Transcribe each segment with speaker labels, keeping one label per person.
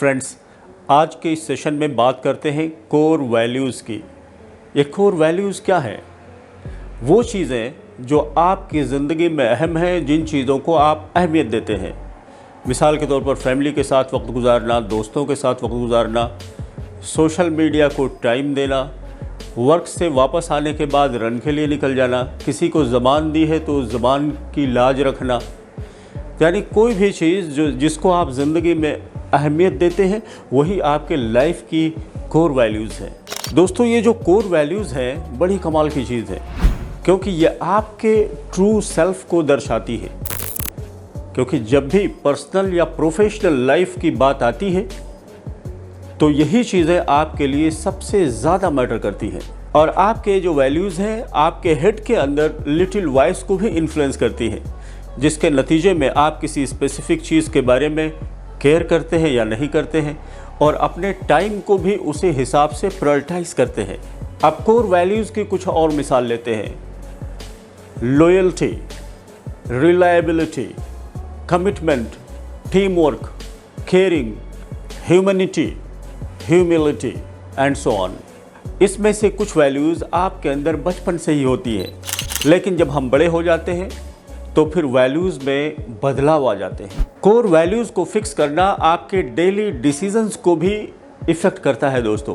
Speaker 1: Friends, आज के इस सेशन में बात करते हैं कोर वैल्यूज़ की। ये कोर वैल्यूज़ क्या है? वो चीज़ें जो आपकी ज़िंदगी में अहम हैं, जिन चीज़ों को आप अहमियत देते हैं। मिसाल के तौर पर फैमिली के साथ वक्त गुजारना, दोस्तों के साथ वक्त गुजारना, सोशल मीडिया को टाइम देना, वर्क से वापस आने के बाद रन के लिए निकल जाना, किसी को ज़बान दी है तो ज़बान की लाज रखना, यानी कोई भी चीज़ जिसको आप ज़िंदगी में अहमियत देते हैं वही आपके लाइफ की कोर वैल्यूज़ हैं। दोस्तों, ये जो कोर वैल्यूज़ हैं बड़ी कमाल की चीज़ है, क्योंकि ये आपके ट्रू सेल्फ को दर्शाती है। क्योंकि जब भी पर्सनल या प्रोफेशनल लाइफ की बात आती है तो यही चीज़ें आपके लिए सबसे ज़्यादा मैटर करती हैं। और आपके जो वैल्यूज़ हैं आपके हेड के अंदर लिटिल वॉइस को भी इन्फ्लुएंस करती हैं, जिसके नतीजे में आप किसी स्पेसिफिक चीज़ के बारे में केयर करते हैं या नहीं करते हैं, और अपने टाइम को भी उसी हिसाब से प्रायोरिटाइज करते हैं। अब कोर वैल्यूज़ की कुछ और मिसाल लेते हैं। Loyalty, reliability, commitment, team work, caring, humanity, humility and so on. इसमें से कुछ वैल्यूज़ आपके अंदर बचपन से ही होती है, लेकिन जब हम बड़े हो जाते हैं तो फिर वैल्यूज़ में बदलाव आ जाते हैं। कोर वैल्यूज़ को फिक्स करना आपके डेली डिसीजंस को भी इफ़ेक्ट करता है दोस्तों,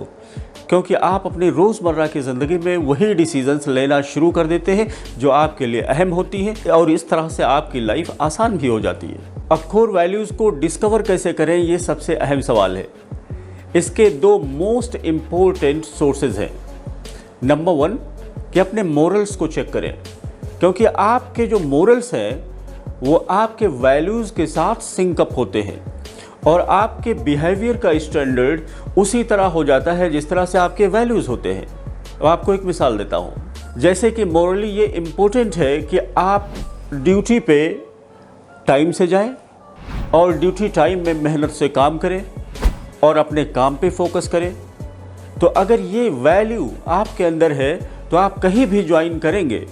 Speaker 1: क्योंकि आप अपनी रोज़मर्रा की ज़िंदगी में वही डिसीजंस लेना शुरू कर देते हैं जो आपके लिए अहम होती हैं, और इस तरह से आपकी लाइफ आसान भी हो जाती है। अब कोर वैल्यूज़ को डिस्कवर कैसे करें, ये सबसे अहम सवाल है। इसके दो मोस्ट इम्पोर्टेंट सोर्सेज हैं। नंबर 1 कि अपने मोरल्स को चेक करें, क्योंकि आपके जो मोरल्स हैं वो आपके वैल्यूज़ के साथ सिंकअप होते हैं, और आपके बिहेवियर का स्टैंडर्ड उसी तरह हो जाता है जिस तरह से आपके वैल्यूज़ होते हैं। अब आपको एक मिसाल देता हूँ। जैसे कि मोरली ये इम्पोर्टेंट है कि आप ड्यूटी पे टाइम से जाएं और ड्यूटी टाइम में मेहनत से काम करें और अपने काम पे फोकस करें। तो अगर ये वैल्यू आपके अंदर है तो आप कहीं भी ज्वाइन करेंगे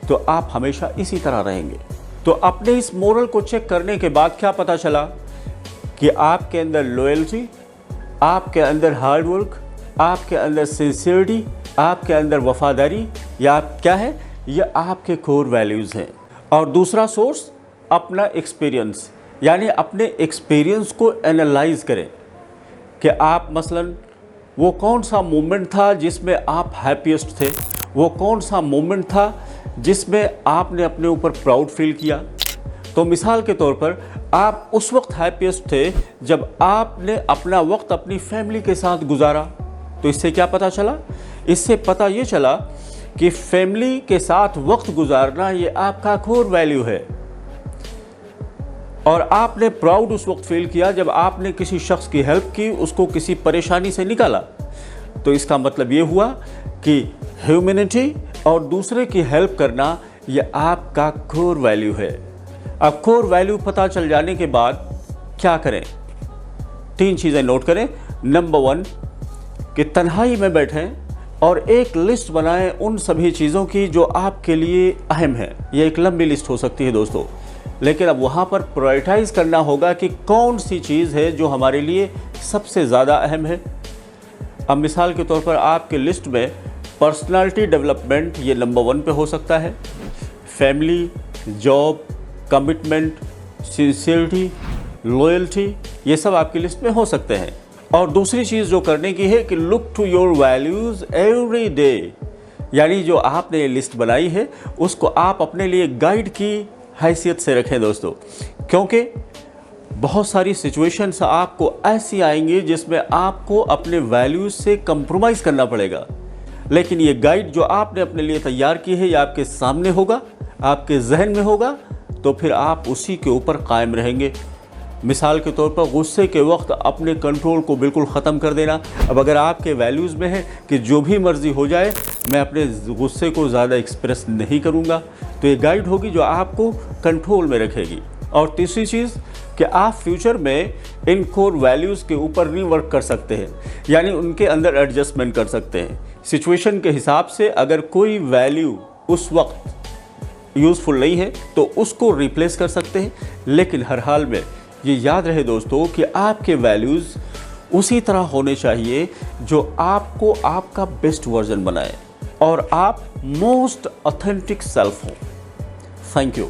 Speaker 1: तो आप हमेशा इसी तरह रहेंगे। तो अपने इस मोरल को चेक करने के बाद क्या पता चला कि आपके अंदर लॉयल्टी, आपके अंदर हार्ड वर्क, आपके अंदर सिंसियरिटी, आपके अंदर वफादारी, या क्या है, ये आपके कोर वैल्यूज़ हैं। और दूसरा सोर्स अपना एक्सपीरियंस, यानी अपने एक्सपीरियंस को एनालाइज करें कि आप मसलन वो कौन सा मोमेंट था जिसमें आप हैप्पीएस्ट थे, वो कौन सा मोमेंट था जिसमें आपने अपने ऊपर प्राउड फील किया। तो मिसाल के तौर पर आप उस वक्त हैप्पीएस्ट थे जब आपने अपना वक्त अपनी फैमिली के साथ गुजारा। तो इससे क्या पता चला? इससे पता ये चला कि फैमिली के साथ वक्त गुजारना ये आपका कोर वैल्यू है, और आपने प्राउड उस वक्त फील किया जब आपने किसी शख्स की हेल्प की, उसको किसी परेशानी से निकाला। तो इसका मतलब ये हुआ कि ह्यूमैनिटी और दूसरे की हेल्प करना ये आपका कोर वैल्यू है। अब कोर वैल्यू पता चल जाने के बाद क्या करें? 3 चीज़ें नोट करें। नंबर 1 कि तन्हाई में बैठें और एक लिस्ट बनाएं उन सभी चीज़ों की जो आपके लिए अहम है। ये एक लंबी लिस्ट हो सकती है दोस्तों, लेकिन अब वहाँ पर प्रायोरिटाइज करना होगा कि कौन सी चीज़ है जो हमारे लिए सबसे ज़्यादा अहम है। अब मिसाल के तौर पर आपके लिस्ट में पर्सनालिटी डेवलपमेंट ये नंबर 1 पे हो सकता है, family, job, commitment, sincerity, loyalty, ये सब आपकी लिस्ट में हो सकते हैं। और दूसरी चीज़ जो करने की है कि look to your values every day, यानी जो आपने ये लिस्ट बनाई है उसको आप अपने लिए गाइड की हैसियत से रखें दोस्तों, क्योंकि बहुत सारी सिचुएशंस आपको ऐसी आएंगी जिसमें आपको अपने वैल्यूज़ से कंप्रोमाइज़ करना पड़ेगा। लेकिन ये गाइड जो आपने अपने लिए तैयार की है ये आपके सामने होगा, आपके जहन में होगा, तो फिर आप उसी के ऊपर कायम रहेंगे। मिसाल के तौर पर गुस्से के वक्त अपने कंट्रोल को बिल्कुल ख़त्म कर देना। अब अगर आपके वैल्यूज़ में है कि जो भी मर्ज़ी हो जाए मैं अपने गुस्से को ज़्यादा एक्सप्रेस नहीं करूँगा, तो ये गाइड होगी जो आपको कंट्रोल में रखेगी। और तीसरी चीज़ कि आप फ्यूचर में इन कोर वैल्यूज़ के ऊपर रीवर्क कर सकते हैं, यानी उनके अंदर एडजस्टमेंट कर सकते हैं सिचुएशन के हिसाब से। अगर कोई वैल्यू उस वक्त यूज़फुल नहीं है तो उसको रिप्लेस कर सकते हैं, लेकिन हर हाल में ये याद रहे दोस्तों कि आपके वैल्यूज़ उसी तरह होने चाहिए जो आपको आपका बेस्ट वर्जन बनाए और आप मोस्ट ऑथेंटिक सेल्फ हो। Thank you.